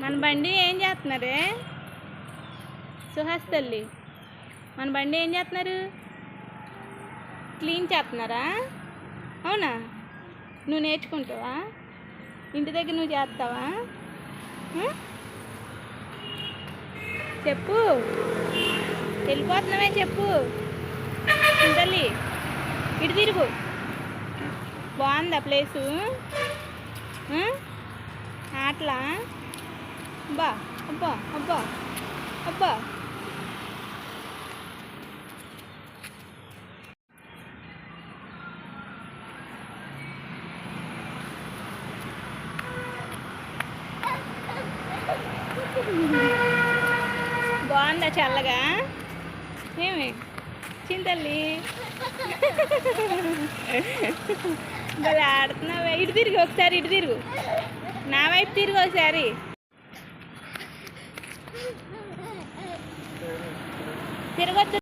మన బండి ఏం చేస్తున్నారే సుహాస్ తల్లి? మన బండి ఏం చేస్తున్నారు? క్లీన్ చేస్తున్నారా? అవునా? నువ్వు నేర్చుకుంటావా? ఇంటి దగ్గర నువ్వు చేస్తావా? చెప్పు, వెళ్ళిపోతున్నావే చెప్పు తల్లి. ఇటు తిరుగు. బాగుందా ప్లేసు? ఆటలా? అబ్బా అబ్బా అబ్బా అబ్బా. బాగుందా చల్లగా? ఏమి చింతల్లి మరి ఆడుతున్నావా? ఇటు తిరిగి ఒకసారి, ఇటు తిరుగు. నా వైపు తిరిగి ఒకసారి. తిరగొద్దు.